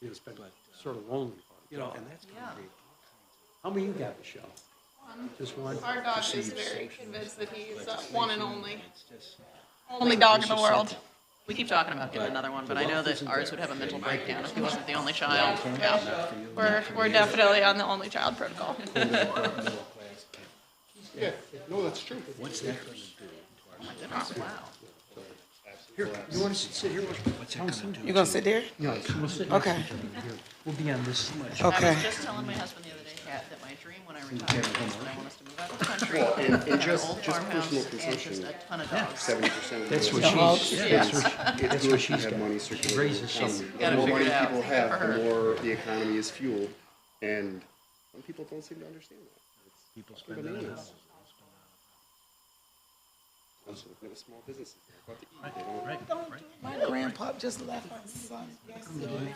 It's been sort of lonely. And that's great. How many you got, Michelle? Just one? Our dog is very convinced that he's one and only dog in the world. We keep talking about getting another one, but I know that ours would have a mental breakdown if he wasn't the only child. Yeah, we're definitely on the only child protocol. Yeah, no, that's true. What's that going to do? Wow. Here, you want to sit here? What's that going to do? You gonna sit there? No, we'll sit Okay. here. We'll be on this. I Okay. was just telling my husband the other day, Kat, that my dream when I retire is that I want us to move out of the country, Well, and have an just old personal farmhouse, and consumption, just a ton of dogs. 70% of That's what it's she's, it's good to have got. money circulating. Raises some. The Gotta more figure money it out. people Good for have, her. the more the economy is fueled, and some people don't seem to understand that. People spend it on houses. Also, looking at the small businesses, they're about to eat, they don't. Right. My grandpa just left my son yesterday.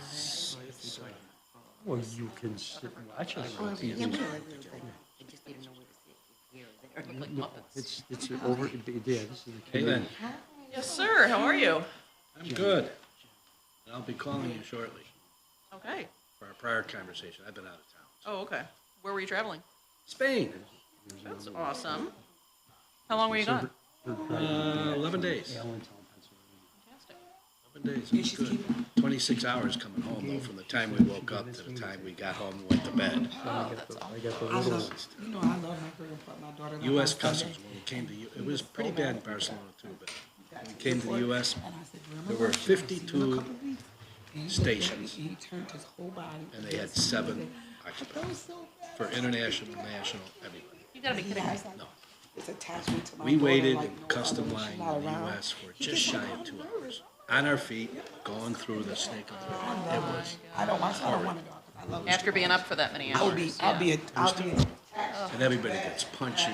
Well, you can sit and watch it. No, it's over, yeah, this is the. Hey, Lynn, Yes, sir. How are you? I'm good. And I'll be calling you shortly Okay. for our prior conversation. I've been out of town. Oh, okay. Where were you traveling? Spain, That's awesome. How long were you gone? 11 days. Fantastic. 11 days, it was good. 26 hours coming home, though, from the time we woke up to the time we got home and went to bed. I got the I little, love, you know, I love my grandpa, my daughter. loved U.S. my Customs, son. when we came to, it was pretty bad in Barcelona, too, but when we came to the U.S., And I said, there "Grandma, were 52 he stations, He turned his whole body. and they had 7 That occupants was so bad. for international, national, everybody. You gotta be kidding me. No. It's attachment to my We daughter waited like in no custom other. line She's in not the around. U.S. for just shy of 2 hours. On our feet, going through the snake of the It was, I don't want to go. I love After being up for that many I'll hours. be, yeah. I'll be. and everybody gets punchy.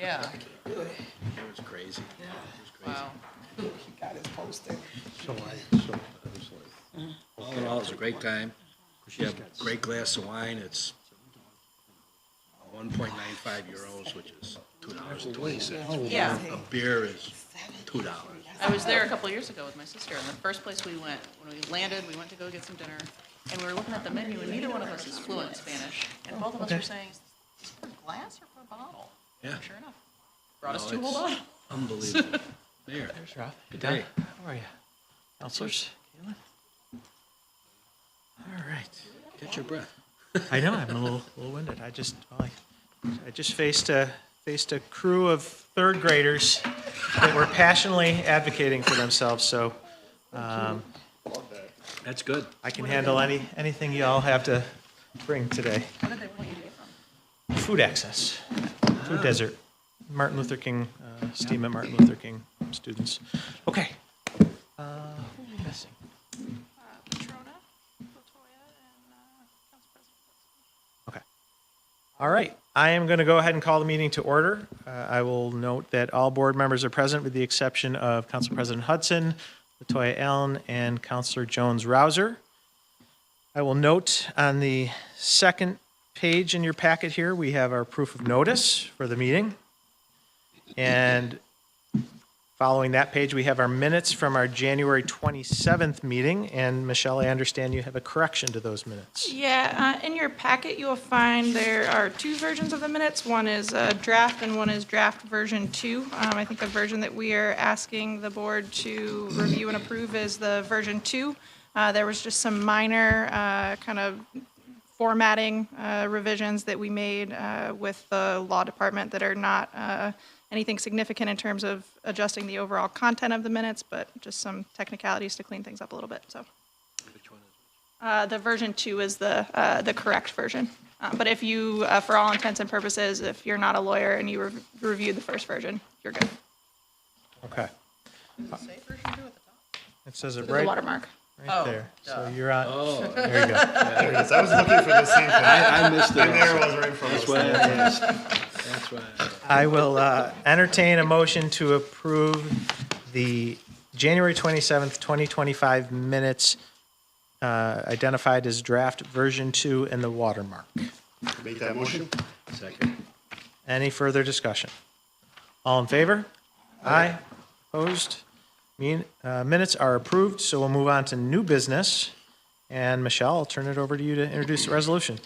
Yeah. It was crazy. Wow. He got his poster. so I was like, All in all, it was a great time. You have a great glass of wine. It's 1.95 euros, which is $2.20. Yeah. A beer is $2. I was there a couple of years ago with my sister, and the first place we went, when we landed, we went to go get some dinner, and we were looking at the menu, and neither one of us is fluent in Spanish. And both of us were saying, is this for glass or for a bottle? Yeah. Sure enough. Brought us No, 2 whole it's bottles. Unbelievable. There. There's Rob. Good day. How are you? Counselors? Caitlin? All right. Catch your breath. I know, I'm a little winded. I just faced a crew of third graders that were passionately advocating for themselves, so That's good. I can handle anything y'all have to bring today. What did they want you to get from? Food access, food desert, Martin Luther King, STEAM at Martin Luther King students. Okay. Who are we missing? Patrona, Latoya, and Council President. Okay. All right. I am going to go ahead and call the meeting to order. I will note that all board members are present with the exception of Council President Hudson, Latoya Allen, and Councilor Jones-Rouser. I will note on the second page in your packet here, we have our proof of notice for the meeting. And following that page, we have our minutes from our January 27th meeting. And Michelle, I understand you have a correction to those minutes. Yeah, in your packet, you will find there are 2 versions of the minutes. One is draft and one is draft version 2. I think the version that we are asking the board to review and approve is the version 2. There was just some minor kind of formatting revisions that we made with the law department that are not anything significant in terms of adjusting the overall content of the minutes, but just some technicalities to clean things up a little bit, so. Which one is The version 2 is the correct version. But if you, for all intents and purposes, if you're not a lawyer and you reviewed the first version, you're good. Okay. Does it say version 2 at the top? It says it The right watermark. right Oh, there. duh. So you're on. Oh, There you go. There it is. I was looking for the same thing. I missed it. And there it was right in front of us. That's why I asked. That's why I asked. I will entertain a motion to approve the January 27th, 2025 minutes identified as draft version 2 in the watermark. Make that motion. Second. Any further discussion? All in favor? Aye. Opposed? Minutes are approved, so we'll move on to new business. And Michelle, I'll turn it over to you to introduce the resolution.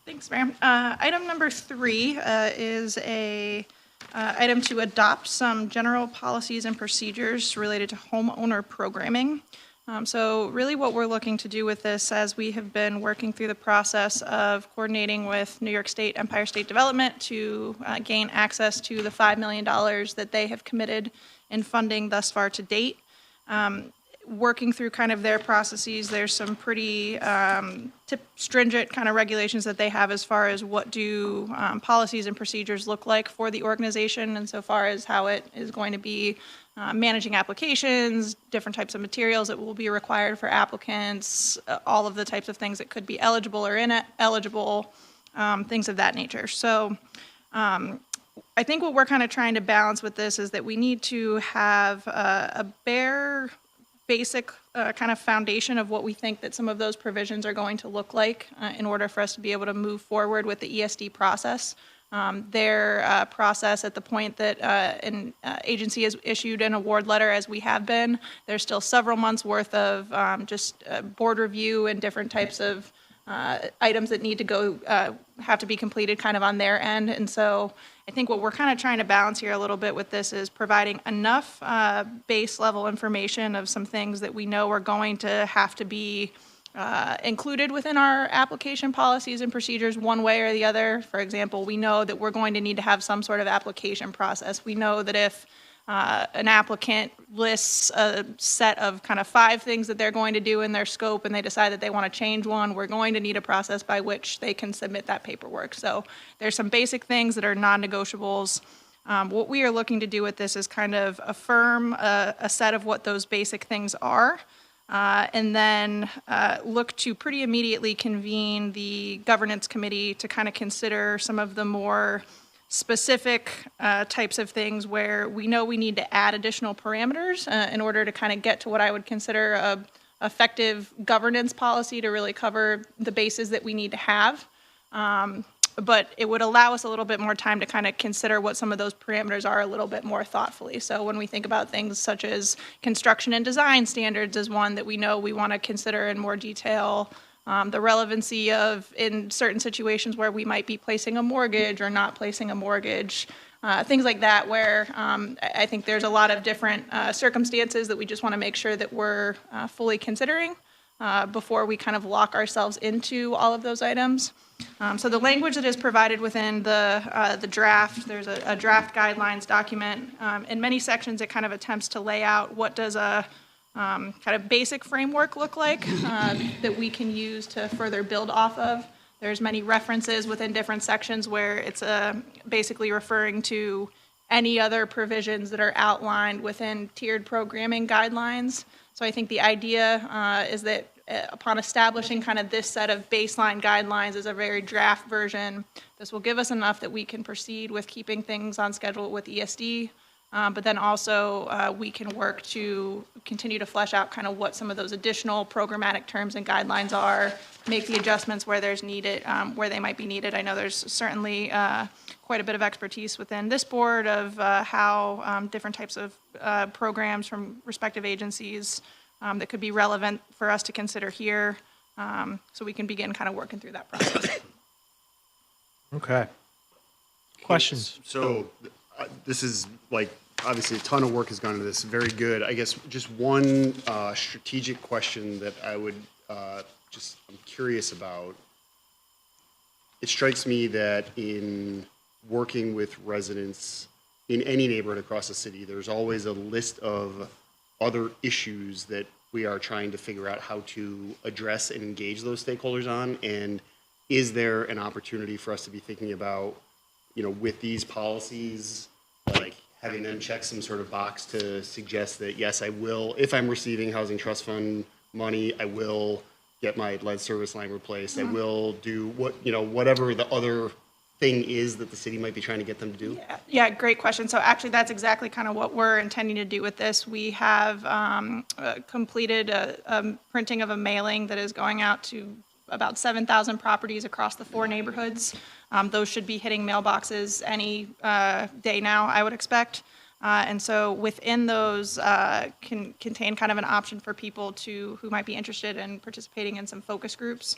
Thanks, Mayor. Item number 3 is a item to adopt some general policies and procedures related to homeowner programming. So really what we're looking to do with this, as we have been working through the process of coordinating with New York State Empire State Development to gain access to the $5 million that they have committed in funding thus far to date. Working through kind of their processes, there's some pretty stringent kind of regulations that they have as far as what do policies and procedures look like for the organization, and so far as how it is going to be managing applications, different types of materials that will be required for applicants, all of the types of things that could be eligible or ineligible, things of that nature. So I think what we're kind of trying to balance with this is that we need to have a bare basic kind of foundation of what we think that some of those provisions are going to look like in order for us to be able to move forward with the ESD process. Their process at the point that an agency has issued an award letter, as we have been, there's still several months worth of just board review and different types of items that need to go, have to be completed kind of on their end. And so I think what we're kind of trying to balance here a little bit with this is providing enough base level information of some things that we know are going to have to be included within our application policies and procedures one way or the other. For example, we know that we're going to need to have some sort of application process. We know that if an applicant lists a set of kind of 5 things that they're going to do in their scope and they decide that they want to change one, we're going to need a process by which they can submit that paperwork. So there's some basic things that are non-negotiables. What we are looking to do with this is kind of affirm a set of what those basic things are, and then look to pretty immediately convene the governance committee to kind of consider some of the more specific types of things where we know we need to add additional parameters in order to kind of get to what I would consider a effective governance policy to really cover the bases that we need to have. But it would allow us a little bit more time to kind of consider what some of those parameters are a little bit more thoughtfully. So when we think about things such as construction and design standards is one that we know we want to consider in more detail. The relevancy of, in certain situations where we might be placing a mortgage or not placing a mortgage, things like that, where I think there's a lot of different circumstances that we just want to make sure that we're fully considering before we kind of lock ourselves into all of those items. So the language that is provided within the draft, there's a draft guidelines document. In many sections, it kind of attempts to lay out what does a kind of basic framework look like that we can use to further build off of. There's many references within different sections where it's basically referring to any other provisions that are outlined within tiered programming guidelines. So I think the idea is that upon establishing kind of this set of baseline guidelines as a very draft version, this will give us enough that we can proceed with keeping things on schedule with ESD. But then also we can work to continue to flesh out kind of what some of those additional programmatic terms and guidelines are, make the adjustments where there's needed, where they might be needed. I know there's certainly quite a bit of expertise within this board of how different types of programs from respective agencies that could be relevant for us to consider here, so we can begin kind of working through that process. Okay. Questions? So this is like, obviously a ton of work has gone into this, very good. I guess just one strategic question that I would I'm curious about. It strikes me that in working with residents in any neighborhood across the city, there's always a list of other issues that we are trying to figure out how to address and engage those stakeholders on. And is there an opportunity for us to be thinking about, you know, with these policies, like having them check some sort of box to suggest that, yes, I will, if I'm receiving Housing Trust Fund money, I will get my lead service line replaced. I will do whatever the other thing is that the city might be trying to get them to do? Yeah, great question. So actually, that's exactly kind of what we're intending to do with this. We have completed a printing of a mailing that is going out to about 7,000 properties across the 4 neighborhoods. Those should be hitting mailboxes any day now, I would expect. And so within those can contain kind of an option for people who might be interested in participating in some focus groups,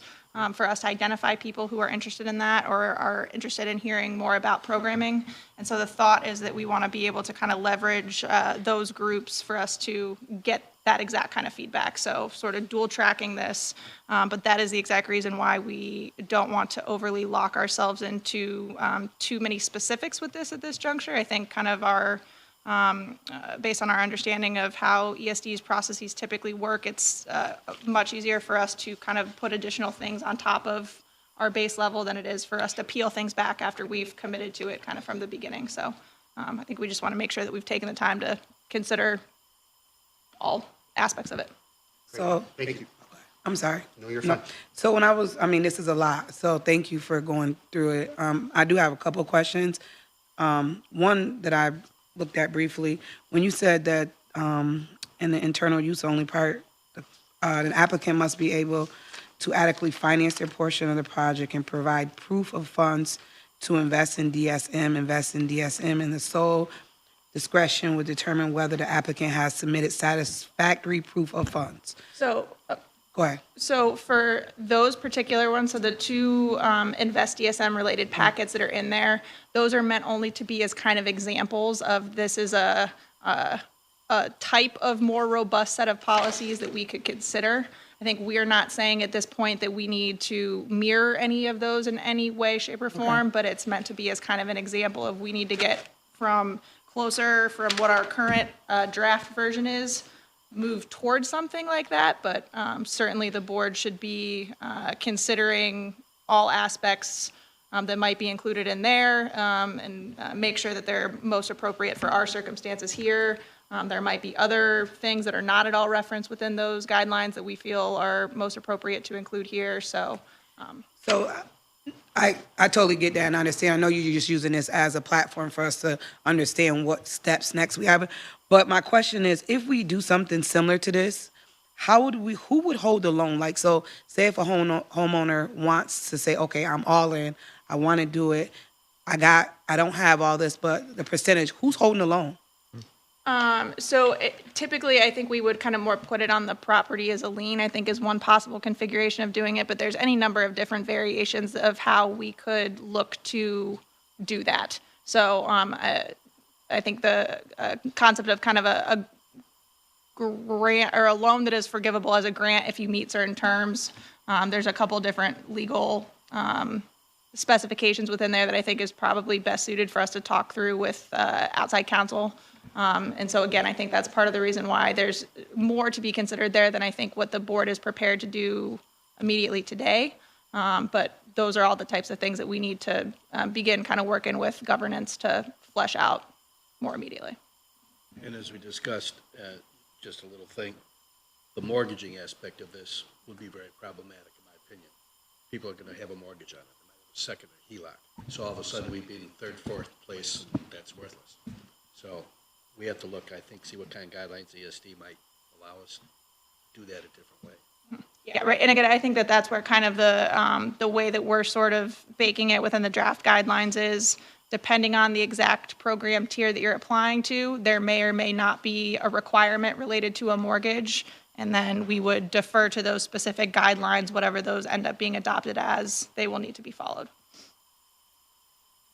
for us to identify people who are interested in that or are interested in hearing more about programming. And so the thought is that we want to be able to kind of leverage those groups for us to get that exact kind of feedback. So sort of dual tracking this, but that is the exact reason why we don't want to overly lock ourselves into too many specifics with this at this juncture. I think kind of our based on our understanding of how ESD's processes typically work, it's much easier for us to kind of put additional things on top of our base level than it is for us to peel things back after we've committed to it kind of from the beginning. So I think we just want to make sure that we've taken the time to consider all aspects of it. So, Thank you. I'm sorry. No, you're fine. So this is a lot, so thank you for going through it. I do have a couple of questions. One that I looked at briefly, when you said that in the internal use only part, an applicant must be able to adequately finance their portion of the project and provide proof of funds to invest in DSM, and the sole discretion would determine whether the applicant has submitted satisfactory proof of funds. So Go ahead. So for those particular ones, so the two Invest DSM related packets that are in there, those are meant only to be as kind of examples of this is a type of more robust set of policies that we could consider. I think we are not saying at this point that we need to mirror any of those in any way, shape, or form, but it's meant to be as kind of an example of we need to get closer from what our current draft version is, move towards something like that, but certainly the board should be considering all aspects that might be included in there and make sure that they're most appropriate for our circumstances here. There might be other things that are not at all referenced within those guidelines that we feel are most appropriate to include here, so. So I totally get that and understand. I know you're just using this as a platform for us to understand what steps next we have. But my question is, if we do something similar to this, who would hold the loan? Like, so say if a homeowner wants to say, okay, I'm all in, I want to do it, I don't have all this, but the percentage, who's holding the loan? Typically, I think we would kind of more put it on the property as a lien, I think is one possible configuration of doing it, but there's any number of different variations of how we could look to do that. So I think the concept of kind of a grant or a loan that is forgivable as a grant if you meet certain terms, there's a couple different legal specifications within there that I think is probably best suited for us to talk through with outside counsel. And so again, I think that's part of the reason why there's more to be considered there than I think what the board is prepared to do immediately today. But those are all the types of things that we need to begin kind of working with governance to flesh out more immediately. And as we discussed, just a little thing, the mortgaging aspect of this would be very problematic, in my opinion. People are going to have a mortgage on it, they might have a second or HELOC. So all of a sudden, we'd be in third, fourth place, that's worthless. So we have to look, I think, see what kind of guidelines the ESD might allow us to do that a different way. Yeah, right. And again, I think that that's where kind of the way that we're sort of baking it within the draft guidelines is, depending on the exact program tier that you're applying to, there may or may not be a requirement related to a mortgage, and then we would defer to those specific guidelines, whatever those end up being adopted as, they will need to be followed.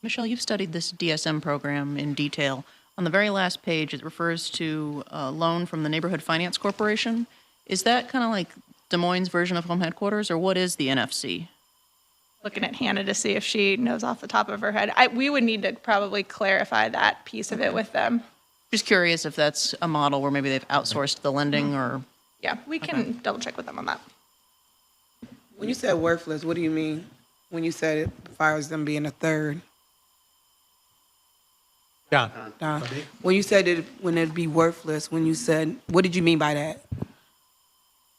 Michelle, you've studied this DSM program in detail. On the very last page, it refers to a loan from the Neighborhood Finance Corporation. Is that kind of like Des Moines' version of home headquarters, or what is the NFC? Looking at Hannah to see if she knows off the top of her head. We would need to probably clarify that piece of it with them. Just curious if that's a model where maybe they've outsourced the lending or... Yeah, we can double check with them on that. When you said worthless, what do you mean? When you said it requires them being a third? John? Don, when you said when it'd be worthless, when you said, what did you mean by that?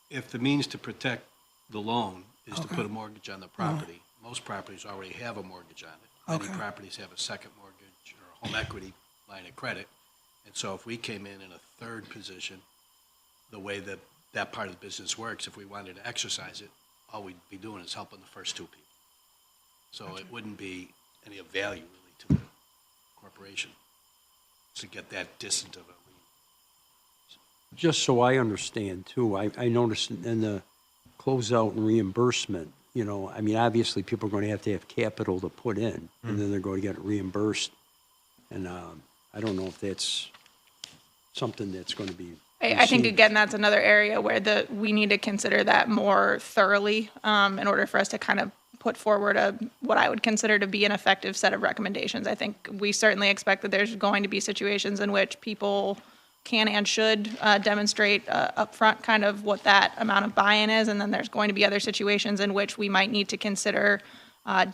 If the means to protect the loan is to put a mortgage on the property, most properties already have a mortgage on it. Many properties have a second mortgage or a home equity line of credit. And so if we came in a third position, the way that that part of the business works, if we wanted to exercise it, all we'd be doing is helping the first two people. So it wouldn't be any of value really to the corporation. to get that distant of a lien. Just so I understand too, I noticed in the closeout and reimbursement, you know, I mean, obviously people are going to have capital to put in, and then they're going to get reimbursed. And I don't know if that's something that's going to be. I think, received. again, that's another area where we need to consider that more thoroughly in order for us to kind of put forward what I would consider to be an effective set of recommendations. I think we certainly expect that there's going to be situations in which people can and should demonstrate upfront kind of what that amount of buy-in is, and then there's going to be other situations in which we might need to consider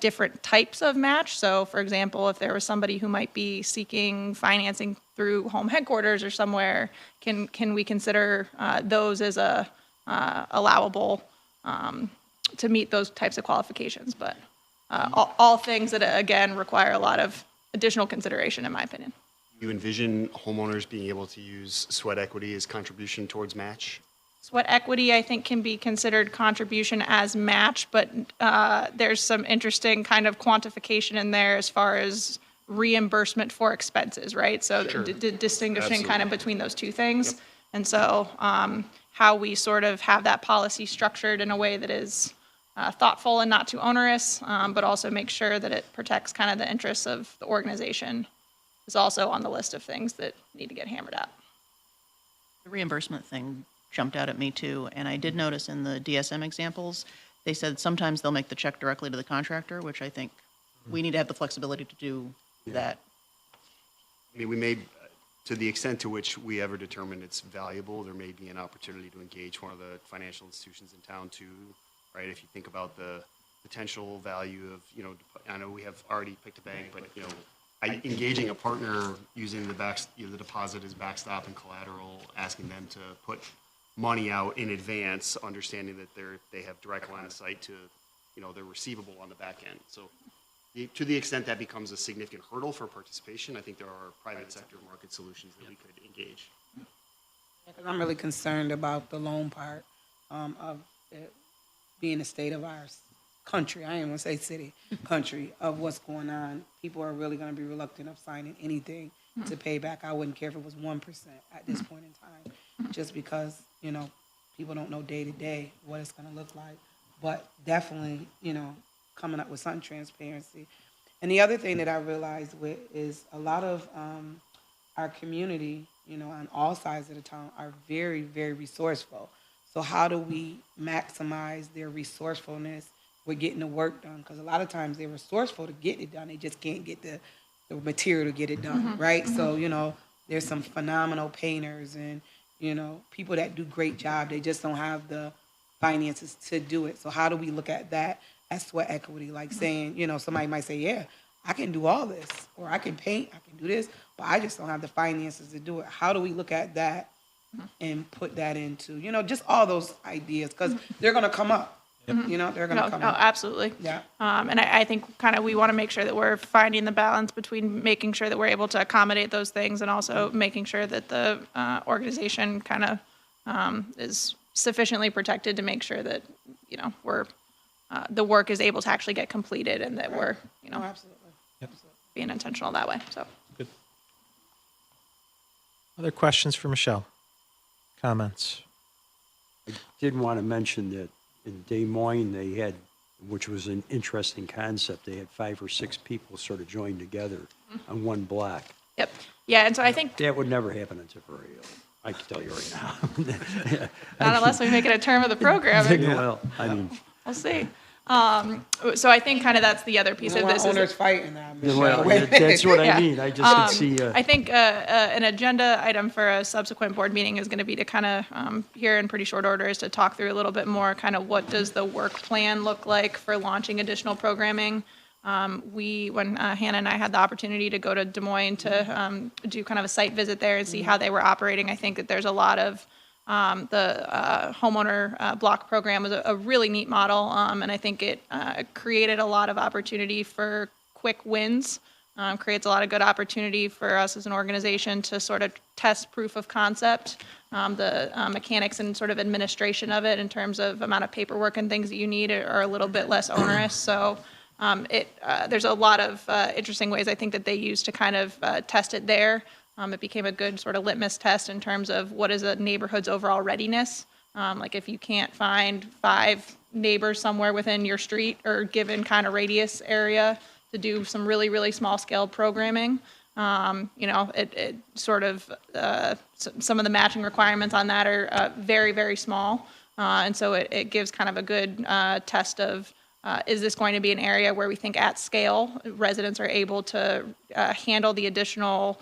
different types of match. So, for example, if there was somebody who might be seeking financing through home headquarters or somewhere, can we consider those as allowable to meet those types of qualifications? But all things that, again, require a lot of additional consideration, in my opinion. You envision homeowners being able to use sweat equity as contribution towards match? Sweat equity, I think, can be considered contribution as match, but there's some interesting kind of quantification in there as far as reimbursement for expenses, right? So distinguishing kind of between those two things. Yep. And so how we sort of have that policy structured in a way that is thoughtful and not too onerous, but also make sure that it protects kind of the interests of the organization is also on the list of things that need to get hammered out. The reimbursement thing jumped out at me too, and I did notice in the DSM examples, they said sometimes they'll make the check directly to the contractor, which I think we need to have the flexibility to do that. I mean, we may, to the extent to which we ever determine it's valuable, there may be an opportunity to engage one of the financial institutions in town too, right? If you think about the potential value of, you know, I know we have already picked a bank, but, you know, engaging a partner using the deposit as backstop and collateral, asking them to put money out in advance, understanding that they have direct line of sight to, you know, their receivable on the back end. So to the extent that becomes a significant hurdle for participation, I think there are private sector market solutions that we could engage. Because I'm really concerned about the loan part of it being a state of our country. I ain't gonna say city, country, of what's going on. People are really gonna be reluctant of signing anything to pay back. I wouldn't care if it was 1% at this point in time, just because, you know, people don't know day to day what it's gonna look like. But definitely, you know, coming up with some transparency. And the other thing that I realized with is a lot of our community, you know, on all sides of the town are very, very resourceful. So how do we maximize their resourcefulness with getting the work done? Because a lot of times they're resourceful to get it done. They just can't get the material to get it done, right? So, you know, there's some phenomenal painters and, you know, people that do great job. They just don't have the finances to do it. So how do we look at that as sweat equity? Like saying, you know, somebody might say, yeah, I can do all this, or I can paint, I can do this, but I just don't have the finances to do it. How do we look at that and put that into, you know, just all those ideas? Because they're going to come up. You know, they're going to come up. Absolutely. Yeah. And I think kind of we want to make sure that we're finding the balance between making sure that we're able to accommodate those things and also making sure that the organization kind of is sufficiently protected to make sure that, you know, we're the work is able to actually get completed and that we're, you know, Absolutely. being intentional that way. So. Good. Other questions for Michelle? Comments? I did want to mention that in Des Moines, they had, which was an interesting concept, they had 5 or 6 people sort of joined together on one block. Yep. Yeah, and so I think That would never happen in Tipperary. I can tell you right now. not unless we make it a term of the program. Well, I mean, We'll see. So I think kind of that's the other piece of this. Owners Is fighting now, well, Michelle. that's what Yeah. I mean. I just could see. I think an agenda item for a subsequent board meeting is going to be to kind of, here in pretty short order, is to talk through a little bit more kind of what does the work plan look like for launching additional programming. When Hannah and I had the opportunity to go to Des Moines to do kind of a site visit there and see how they were operating, I think that there's a lot of the homeowner block program was a really neat model, and I think it created a lot of opportunity for quick wins, creates a lot of good opportunity for us as an organization to sort of test proof of concept, the mechanics and sort of administration of it in terms of amount of paperwork and things that you need are a little bit less onerous. So there's a lot of interesting ways I think that they use to kind of test it there. It became a good sort of litmus test in terms of what is a neighborhood's overall readiness. Like if you can't find 5 neighbors somewhere within your street or given kind of radius area to do some really, really small scale programming, it sort of, some of the matching requirements on that are very, very small. And so it gives kind of a good test of, is this going to be an area where we think at scale residents are able to handle the additional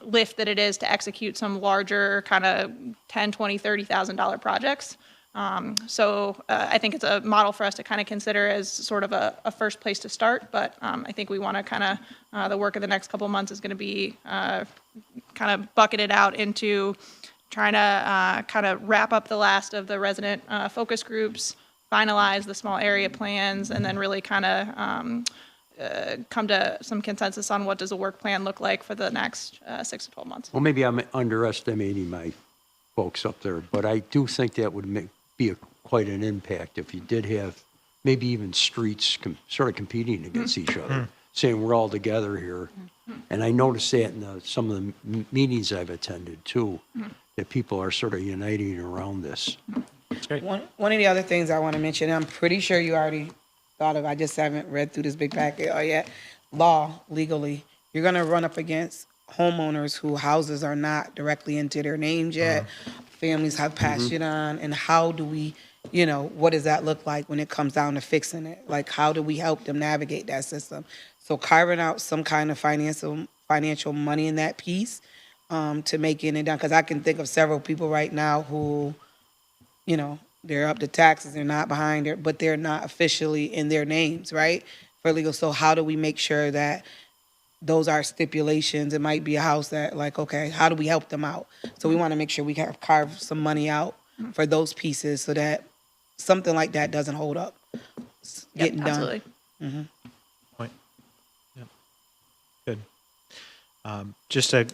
lift that it is to execute some larger kind of $10,000, $20,000, $30,000 projects. So I think it's a model for us to kind of consider as sort of a first place to start. But I think we want to kind of, the work of the next couple of months is going to be kind of bucketed out into trying to kind of wrap up the last of the resident focus groups, finalize the small area plans, and then really kind of come to some consensus on what does a work plan look like for the next 6 to 12 months. Well, maybe I'm underestimating my folks up there, but I do think that would be quite an impact if you did have maybe even streets sort of competing against each other, saying we're all together here. And I noticed that in some of the meetings I've attended too, that people are sort of uniting around this. That's great. One of the other things I want to mention, I'm pretty sure you already thought of, I just haven't read through this big packet yet. Legally, you're going to run up against homeowners whose houses are not directly into their names yet. Families have passed it on. And how do we, what does that look like when it comes down to fixing it? Like, how do we help them navigate that system? So carving out some kind of financial money in that piece to making it done. Because I can think of several people right now who, they're up to taxes, they're not behind it, but they're not officially in their names, right? For legal. So how do we make sure that those are stipulations? It might be a house that, like, okay, how do we help them out? So we want to make sure we have carved some money out for those pieces so that something like that doesn't hold up getting done. Absolutely. Point. Yep. Good. Just a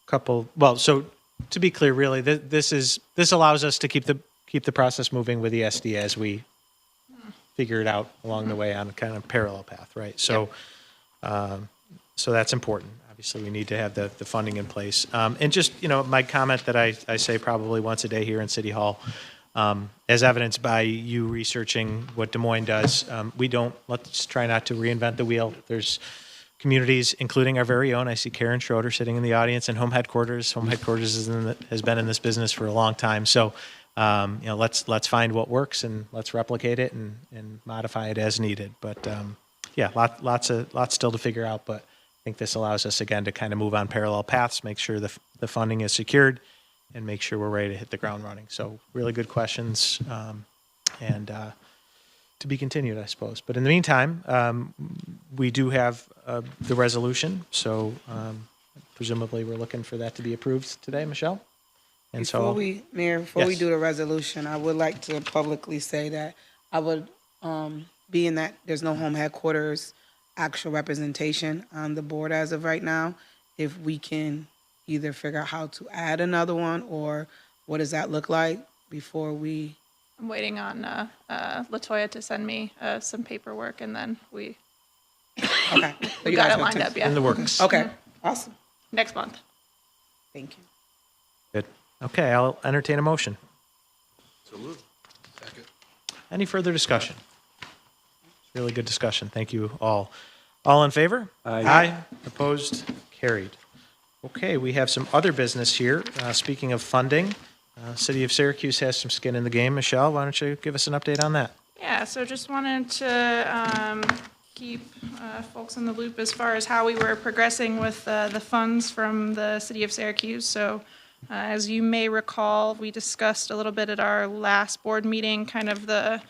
couple. Well, so to be clear, really, this allows us to keep the process moving with the SD as we figure it out along the way on a kind of parallel path, right? So, so that's important. Obviously, we need to have the funding in place. And just, my comment that I say probably once a day here in City Hall, as evidenced by you researching what Des Moines does, let's try not to reinvent the wheel. There's communities, including our very own. I see Karen Schroeder sitting in the audience, and Home Headquarters. Home Headquarters has been in this business for a long time. So, let's find what works and let's replicate it and modify it as needed. But lots still to figure out. But I think this allows us again to kind of move on parallel paths, make sure the funding is secured, and make sure we're ready to hit the ground running. So really good questions, and to be continued, I suppose. But in the meantime, we do have the resolution. So presumably we're looking for that to be approved today, Michelle. And Before we Yes. do the resolution, I would like to publicly say that I would, being that there's no home headquarters actual representation on the board as of right now, if we can either figure out how to add another one or what does that look like before we. I'm waiting on LaToya to send me some paperwork, and then we Okay. So we you got guys it lined have up, to- yeah. in the works. Okay, awesome. Next month. Thank you. Good. Okay, I'll entertain a motion. So moved. Second. Any further discussion? Really good discussion. Thank you all. All in favor? Aye. Opposed? Carried. Okay, we have some other business here. Speaking of funding, City of Syracuse has some skin in the game. Michelle, why don't you give us an update on that? Yeah, so just wanted to keep folks in the loop as far as how we were progressing with the funds from the City of Syracuse. So as you may recall, we discussed a little bit at our last board meeting, kind of the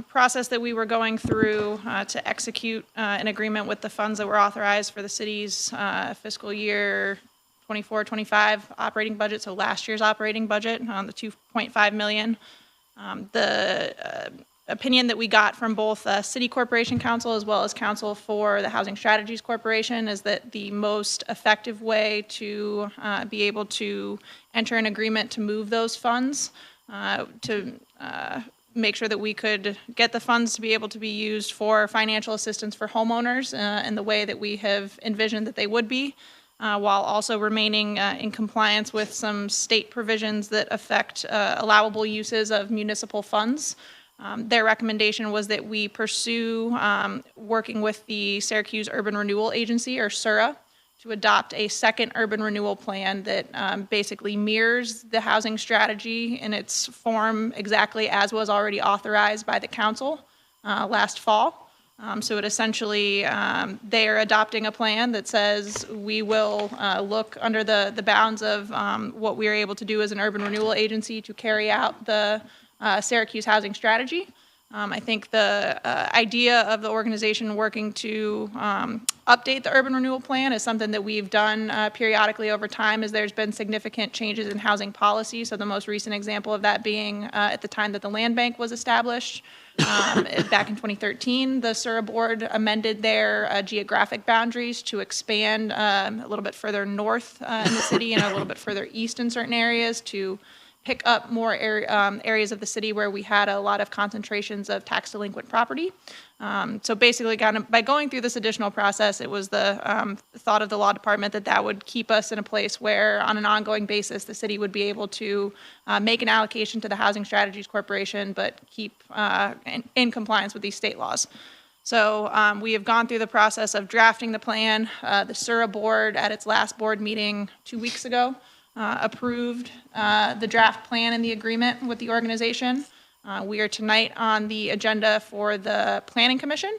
process that we were going through to execute an agreement with the funds that were authorized for the city's fiscal year 24-25 operating budget, so last year's operating budget on the $2.5 million. The opinion that we got from both City Corporation Council as well as Council for the Housing Strategies Corporation is that the most effective way to be able to enter an agreement to move those funds to make sure that we could get the funds to be able to be used for financial assistance for homeowners in the way that we have envisioned that they would be, while also remaining in compliance with some state provisions that affect allowable uses of municipal funds. Their recommendation was that we pursue working with the Syracuse Urban Renewal Agency, or SURA, to adopt a second urban renewal plan that basically mirrors the housing strategy in its form exactly as was already authorized by the council last fall. So it essentially, they are adopting a plan that says we will look under the bounds of what we are able to do as an urban renewal agency to carry out the Syracuse housing strategy. I think the idea of the organization working to update the urban renewal plan is something that we've done periodically over time as there's been significant changes in housing policy. So the most recent example of that being at the time that the land bank was established. Back in 2013, the SURA board amended their geographic boundaries to expand a little bit further north in the city and a little bit further east in certain areas to pick up more areas of the city where we had a lot of concentrations of tax delinquent property. So basically, by going through this additional process, it was the thought of the law department that that would keep us in a place where, on an ongoing basis, the city would be able to make an allocation to the Housing Strategies Corporation, but keep in compliance with these state laws. So we have gone through the process of drafting the plan. The SURA board, at its last board meeting 2 weeks ago, approved the draft plan and the agreement with the organization. We are tonight on the agenda for the Planning Commission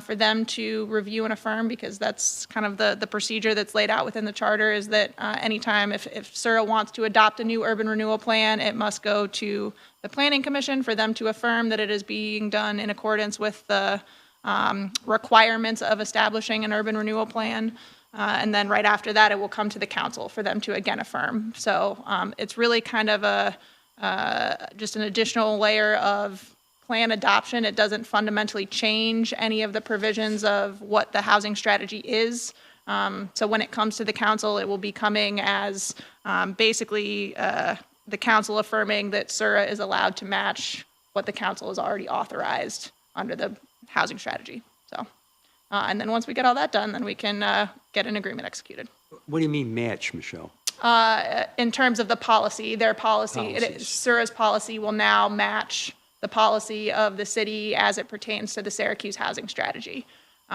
for them to review and affirm, because that's kind of the procedure that's laid out within the charter, is that anytime if SURA wants to adopt a new urban renewal plan, it must go to the Planning Commission for them to affirm that it is being done in accordance with the requirements of establishing an urban renewal plan. And then right after that, it will come to the council for them to again affirm. So it's really kind of just an additional layer of plan adoption. It doesn't fundamentally change any of the provisions of what the housing strategy is. So when it comes to the council, it will be coming as basically the council affirming that SURA is allowed to match what the council has already authorized under the housing strategy. So. And then once we get all that done, then we can get an agreement executed. What do you mean match, Michelle? In terms of the policy, their policy, SURA's policy will now match the policy of the city as it pertains to the Syracuse housing strategy.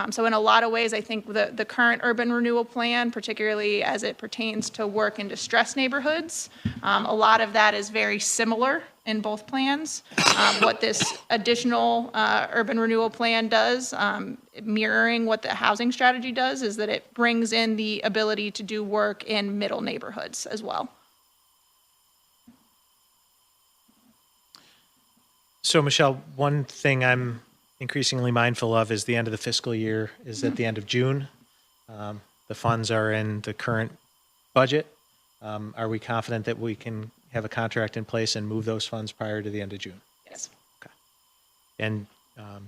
So in a lot of ways, I think the current urban renewal plan, particularly as it pertains to work in distressed neighborhoods, a lot of that is very similar in both plans. What this additional urban renewal plan does, mirroring what the housing strategy does, is that it brings in the ability to do work in middle neighborhoods as well. So Michelle, one thing I'm increasingly mindful of is the end of the fiscal year is at the end of June. The funds are in the current budget. Are we confident that we can have a contract in place and move those funds prior to the end of June? Yes. Okay. And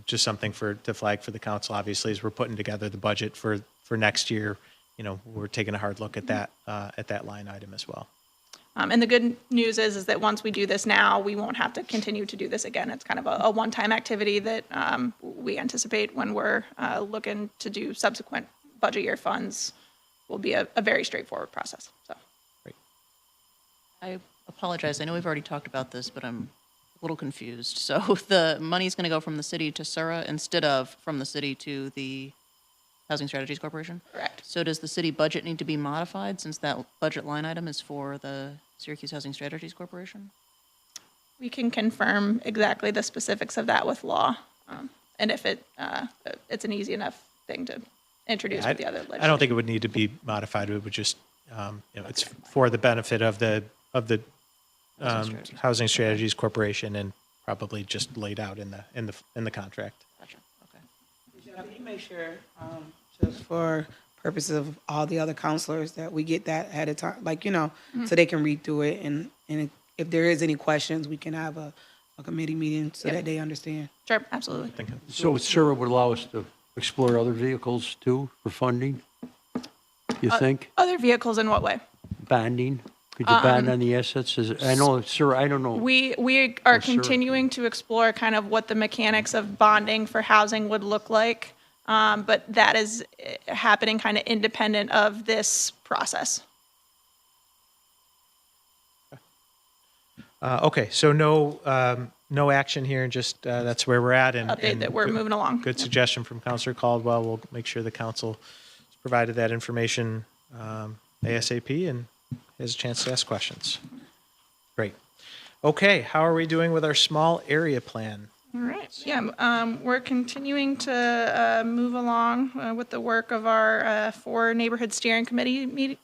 just something to flag for the council, obviously, as we're putting together the budget for next year, we're taking a hard look at that line item as well. And the good news is that once we do this now, we won't have to continue to do this again. It's kind of a one-time activity that we anticipate when we're looking to do subsequent budget year funds will be a very straightforward process. So, great. I apologize. I know we've already talked about this, but I'm a little confused. So the money's going to go from the city to SURA instead of from the city to the Housing Strategies Corporation? Correct. So does the city budget need to be modified since that budget line item is for the Syracuse Housing Strategies Corporation? We can confirm exactly the specifics of that with law, and if it's an easy enough thing to introduce with the other legislation. I don't think it would need to be modified. It would just, it's for the benefit of the Housing Strategies Corporation, and probably just laid out in the contract. Gotcha. Okay. Can you make sure, just for purposes of all the other counselors, that we get that ahead of time, so they can read through it, and if there is any questions, we can have a committee meeting so that they understand. Sure, absolutely. So SURA would allow us to explore other vehicles too for funding, you think? Other vehicles in what way? Bonding? Could you bond on the assets? I know SURA, I don't know. We are sure. continuing to explore kind of what the mechanics of bonding for housing would look like. But that is happening kind of independent of this process. Okay, so no action here, just that's where we're at. And Update that we're moving along. Good suggestion from Counselor Caldwell. We'll make sure the council has provided that information ASAP and has a chance to ask questions. Great. Okay, how are we doing with our small area plan? All right. Yeah, we're continuing to move along with the work of our 4 neighborhood steering committees.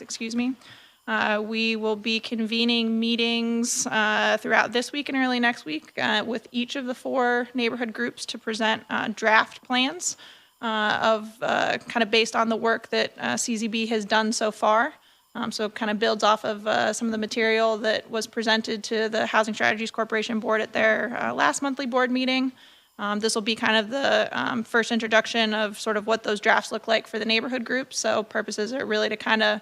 Excuse me. We will be convening meetings throughout this week and early next week with each of the 4 neighborhood groups to present draft plans of kind of based on the work that CZB has done so far. So it kind of builds off of some of the material that was presented to the Housing Strategies Corporation Board at their last monthly board meeting. This will be kind of the first introduction of sort of what those drafts look like for the neighborhood groups. So purposes are really to kind of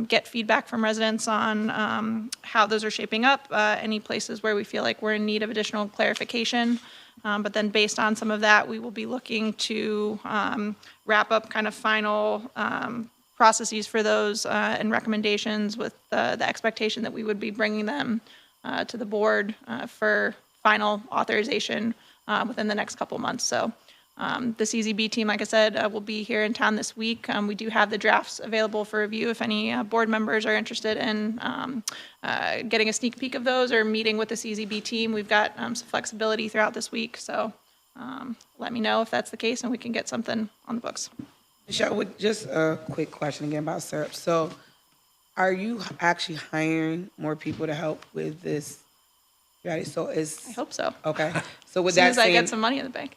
get feedback from residents on how those are shaping up, any places where we feel like we're in need of additional clarification. But then based on some of that, we will be looking to wrap up kind of final processes for those and recommendations with the expectation that we would be bringing them to the board for final authorization within the next couple months. So the CZB team, like I said, will be here in town this week. We do have the drafts available for review if any board members are interested in getting a sneak peek of those or meeting with the CZB team. We've got some flexibility throughout this week, so let me know if that's the case and we can get something on the books. Michelle, with just a quick question again about syrup. So are you actually hiring more people to help with this? So I hope so. okay. So with As soon that as I saying, get some money in the bank.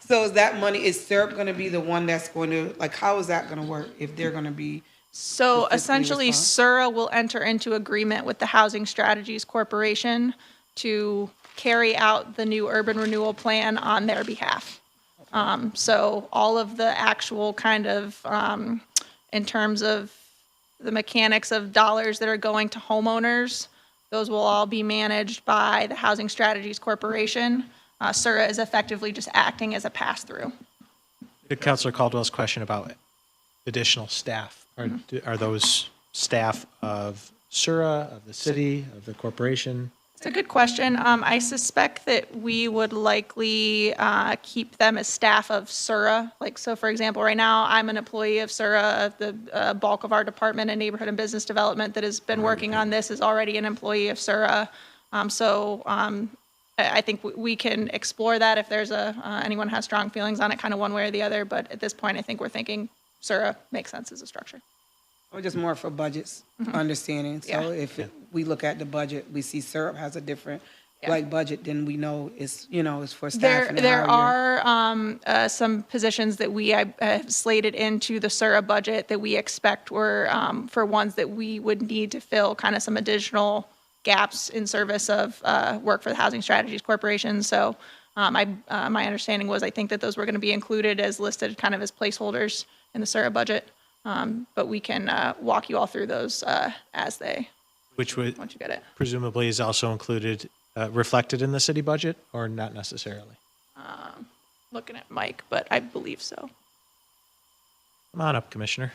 so is that money, is syrup going to be the one that's going to, like, how is that going to work if they're going to be? So Fiscally essentially, responsible. SURA will enter into agreement with the Housing Strategies Corporation to carry out the new urban renewal plan on their behalf. So all of the actual kind of, in terms of the mechanics of dollars that are going to homeowners, those will all be managed by the Housing Strategies Corporation. SURA is effectively just acting as a pass-through. Counselor Caldwell's question about additional staff. Are those staff of SURA, of the city, of the corporation? It's a good question. I suspect that we would likely keep them as staff of SURA. Like, so for example, right now, I'm an employee of SURA. The bulk of our department in neighborhood and business development that has been working on this is already an employee of SURA. I think we can explore that if there's anyone has strong feelings on it, kind of one way or the other. But at this point, I think we're thinking SURA makes sense as a structure. Or just more for budgets, understanding. So Yeah. if we look at the budget, we see syrup has a different, Yeah. like, budget, then we know it's, it's for staff. and There how you're- are some positions that we have slated into the SURA budget that we expect were for ones that we would need to fill kind of some additional gaps in service of work for the Housing Strategies Corporation. So my understanding was I think that those were going to be included as listed kind of as placeholders in the SURA budget. But we can walk you all through those as they, Which would once you get it. presumably is also included, reflected in the city budget, or not necessarily? Looking at Mike, but I believe so. Come on up, Commissioner.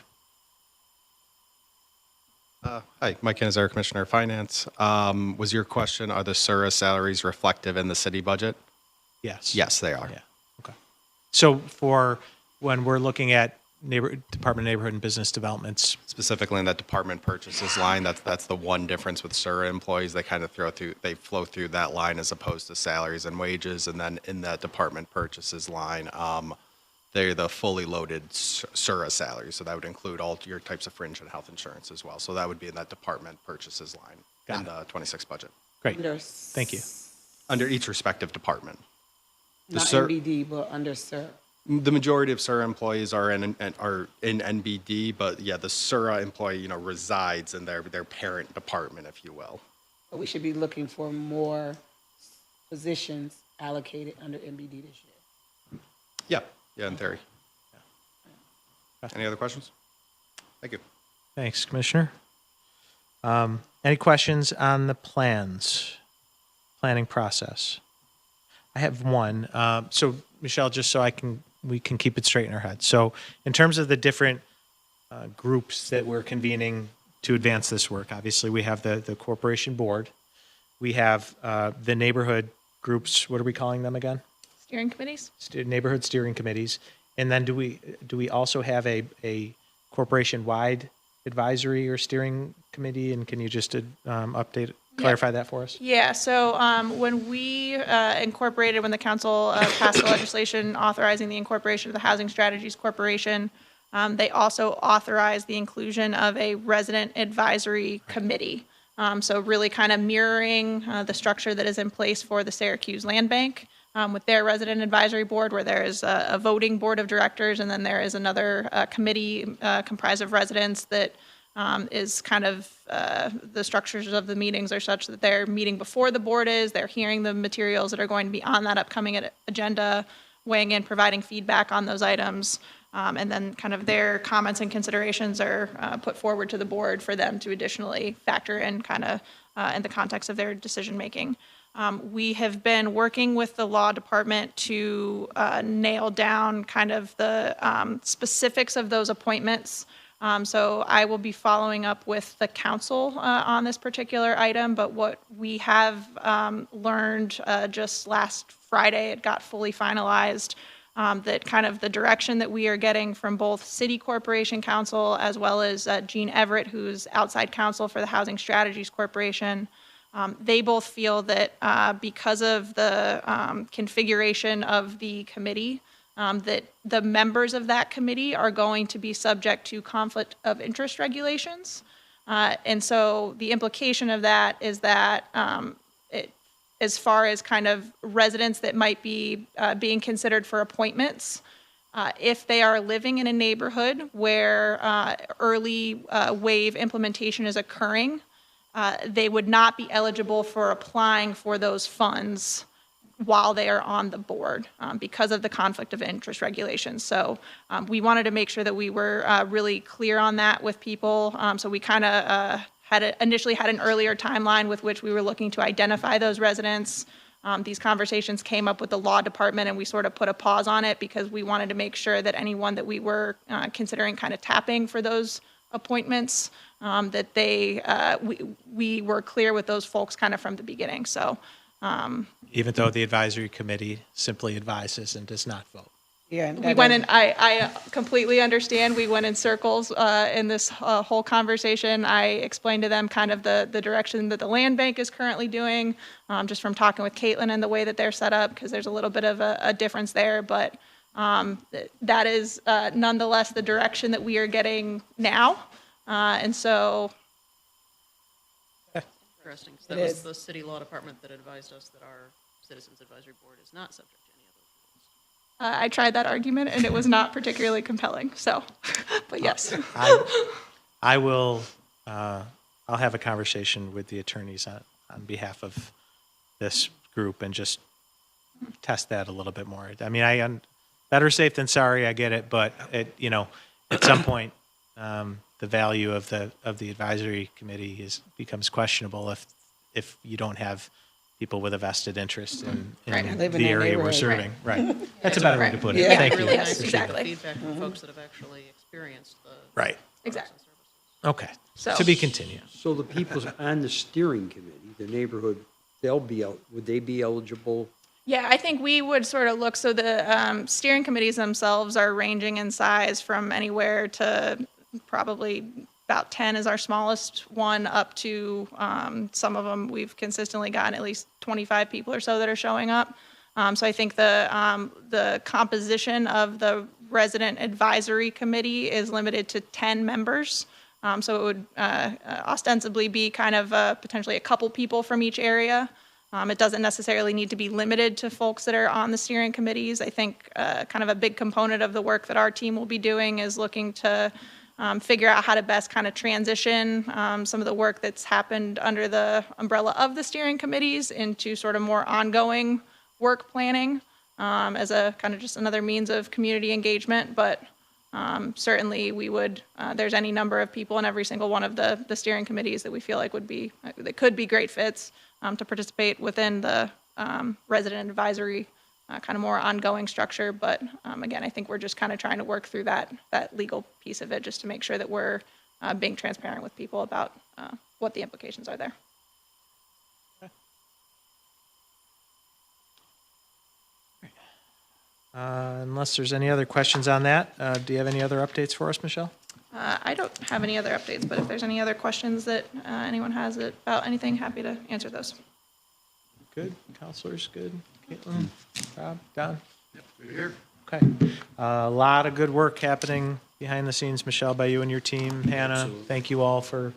Hi, Mike Canizaro, Commissioner of Finance. Was your question, are the SURA salaries reflective in the city budget? Yes. Yes, they are. Yeah, okay. So for when we're looking at Department of Neighborhood and Business Developments, Specifically in that department purchases line, that's the one difference with SURA employees. They kind of flow through that line as opposed to salaries and wages. And then in that department purchases line, they're the fully loaded SURA salary. So that would include all your types of fringe and health insurance as well. So that would be in that department purchases line in the 26 budget. great, Under thank you. Under each respective department. Not SUR NBD, but under syrup. The majority of SURA employees are in NBD, but yeah, the SURA employee, resides in their parent department, if you will. But we should be looking for more positions allocated under NBD this year. Yeah, in theory. Any other questions? Thank you. Thanks, Commissioner. Any questions on the planning process? I have one. So Michelle, just so we can keep it straight in our head. So in terms of the different groups that we're convening to advance this work, obviously we have the corporation board. We have the neighborhood groups. What are we calling them again? Steering committees? Neighborhood steering committees. And then do we also have a corporation-wide advisory or steering committee? And can you just clarify that for us? Yeah, so when we when the council passed the legislation authorizing the incorporation of the Housing Strategies Corporation, they also authorized the inclusion of a resident advisory committee. So really kind of mirroring the structure that is in place for the Syracuse Land Bank with their resident advisory board, where there is a voting board of directors, and then there is another committee comprised of residents that is kind of the structures of the meetings are such that they're meeting before the board is, they're hearing the materials that are going to be on that upcoming agenda, weighing in, providing feedback on those items, and then kind of their comments and considerations are put forward to the board for them to additionally factor in kind of in the context of their decision making. We have been working with the law department to nail down kind of the specifics of those appointments. So I will be following up with the council on this particular item, but what we have learned just last Friday, it got fully finalized, that kind of the direction that we are getting from both City Corporation Council as well as Gene Everett, who's outside counsel for the Housing Strategies Corporation. They both feel that because of the configuration of the committee, that the members of that committee are going to be subject to conflict of interest regulations. And so the implication of that is that as far as kind of residents that might be being considered for appointments, if they are living in a neighborhood where early wave implementation is occurring, they would not be eligible for applying for those funds while they are on the board because of the conflict of interest regulations. So we wanted to make sure that we were really clear on that with people. So we kind of initially had an earlier timeline with which we were looking to identify those residents. These conversations came up with the law department, and we sort of put a pause on it because we wanted to make sure that anyone that we were considering kind of tapping for those appointments, that we were clear with those folks kind of from the beginning. So. Even though the advisory committee simply advises and does not vote. Yeah. We went in, I completely understand. We went in circles in this whole conversation. I explained to them kind of the direction that the land bank is currently doing, just from talking with Caitlin and the way that they're set up, because there's a little bit of a difference there. But that is nonetheless the direction that we are getting now. And so. Interesting, because that was the city law department that advised us that our Citizens Advisory Board is not subject to any of those rules. I tried that argument, and it was not particularly compelling, so, but yes. I will, I'll have a conversation with the attorneys on behalf of this group and just test that a little bit more. I mean, better safe than sorry, I get it, but at some point, the value of the advisory committee becomes questionable if you don't have people with a vested interest in the area we're serving. Right. That's a better way to put it. Yeah. Thank you. Really Yes, nice to get exactly. the feedback from folks that have actually experienced the Right. Exactly. Okay. So- To be continued. So the people on the steering committee, the neighborhood, would they be eligible? Yeah, I think we would sort of look, so the steering committees themselves are ranging in size from anywhere to probably about 10 is our smallest one, up to some of them we've consistently gotten at least 25 people or so that are showing up. So I think the composition of the resident advisory committee is limited to 10 members. So it would ostensibly be kind of potentially a couple people from each area. It doesn't necessarily need to be limited to folks that are on the steering committees. I think kind of a big component of the work that our team will be doing is looking to figure out how to best kind of transition some of the work that's happened under the umbrella of the steering committees into sort of more ongoing work planning as a kind of just another means of community engagement. But certainly we would, there's any number of people in every single one of the steering committees that we feel like that could be great fits to participate within the resident advisory, kind of more ongoing structure. But again, I think we're just kind of trying to work through that legal piece of it, just to make sure that we're being transparent with people about what the implications are there. Unless there's any other questions on that, do you have any other updates for us, Michelle? I don't have any other updates, but if there's any other questions that anyone has about anything, happy to answer those. Good, counselors, good. Caitlin, Rob, Don? Yep, we're here. Okay. A lot of good work happening behind the scenes, Michelle, by you and your team. Hannah, Absolutely. thank you all for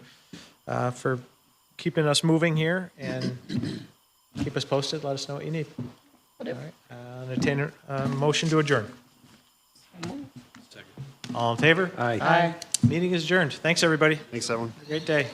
keeping us moving here, and keep us posted. Let us know what you need. Will do. All right. Entertain a motion to adjourn. Second. All in favor? Aye. Aye. Meeting is adjourned. Thanks, everybody. Thanks, everyone. Great day.